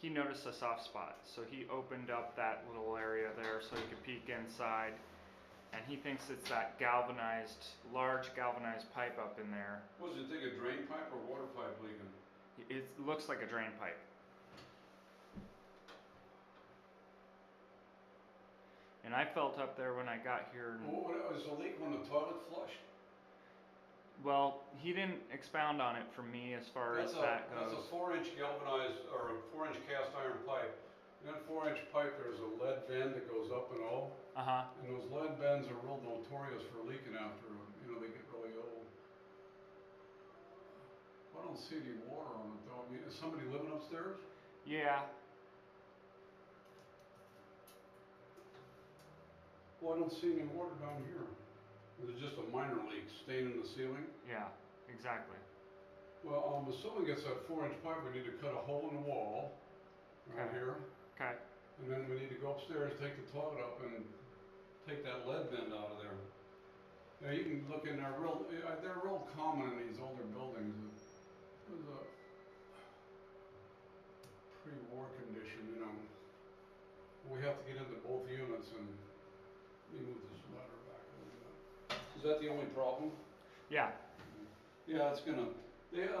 he noticed a soft spot, so he opened up that little area there so he could peek inside, and he thinks it's that large galvanized pipe up in there. Was it think a drain pipe or water pipe leaking? It looks like a drain pipe. And I felt up there when I got here. Well, was the leak when the toilet flushed? Well, he didn't expound on it for me as far as that goes. That's a 4-inch galvanized, or a 4-inch cast iron pipe. In that 4-inch pipe, there's a lead bend that goes up and all. And those lead bends are real notorious for leaking after, they get really old. I don't see any water on it though. I mean, is somebody living upstairs? Yeah. Well, I don't see any water down here. Is it just a minor leak staining the ceiling? Yeah, exactly. Well, assuming it's that 4-inch pipe, we need to cut a hole in the wall right here. Okay. And then we need to go upstairs, take the toilet up, and take that lead bend out of there. Now you can look in there. They're real common in these older buildings. There's a pre-war condition, We have to get into both units, and let me move this ladder back a little bit. Is that the only problem? Yeah. Yeah, it's gonna.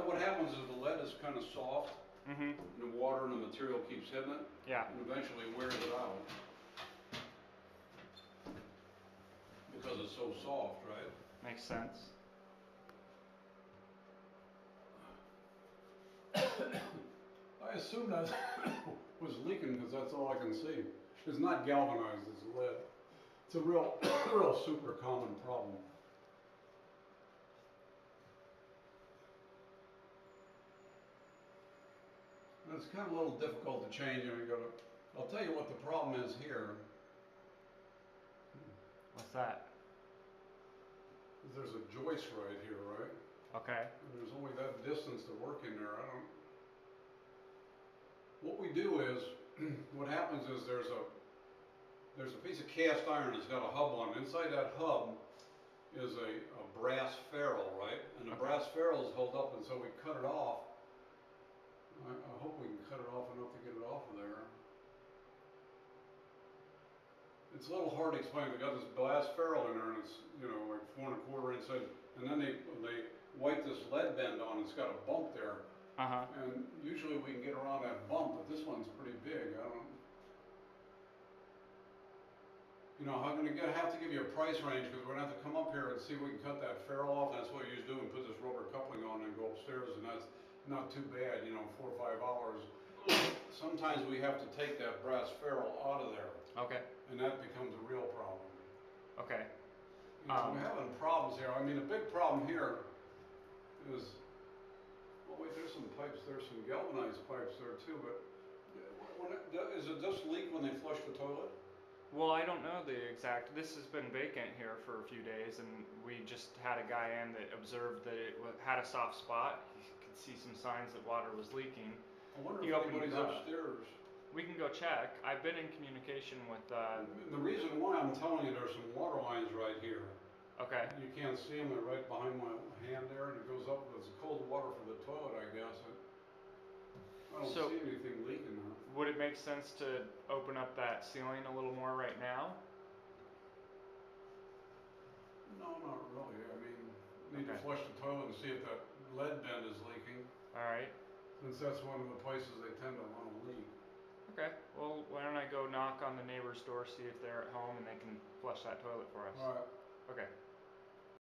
What happens is the lead is kind of soft. And the water and the material keeps hitting it. Yeah. And eventually wears it out. Because it's so soft, right? Makes sense. I assume that was leaking because that's all I can see. It's not galvanized, it's lead. It's a real super common problem. And it's kind of a little difficult to change. I'll tell you what the problem is here. What's that? There's a joist right here, right? Okay. And there's only that distance to work in there. What we do is, what happens is there's a piece of cast iron that's got a hub on it. Inside that hub is a brass ferrule, right? And the brass ferrule is held up, and so we cut it off. I hope we can cut it off enough to get it off of there. It's a little hard to explain. We got this brass ferrule in there, and it's like 4¼ inside, and then they wipe this lead bend on. It's got a bump there, and usually we can get around that bump, but this one's pretty big. I'm gonna have to give you a price range because we're gonna have to come up here and see if we can cut that ferrule off. That's what we usually do, and put this rubber coupling on and go upstairs, and that's not too bad. 4 or 5 hours. Sometimes we have to take that brass ferrule out of there. Okay. And that becomes a real problem. Okay. We're having problems here. I mean, the big problem here is, well, wait, there's some pipes, there's some galvanized pipes there too, but is it just leak when they flush the toilet? Well, I don't know the exact. This has been vacant here for a few days, and we just had a guy in that observed that it had a soft spot. He could see some signs that water was leaking. I wonder if anybody's upstairs. We can go check. I've been in communication with. The reason why I'm telling you, there's some water lines right here. Okay. You can't see them. They're right behind my hand there, and it goes up. It's cold water for the toilet, I guess. I don't see anything leaking there. Would it make sense to open up that ceiling a little more right now? No, not really. I mean, we need to flush the toilet and see if that lead bend is leaking. All right. Since that's one of the places they tend to want to leak. Okay. Well, why don't I go knock on the neighbor's door, see if they're at home, and they can flush that toilet for us? All right. Okay.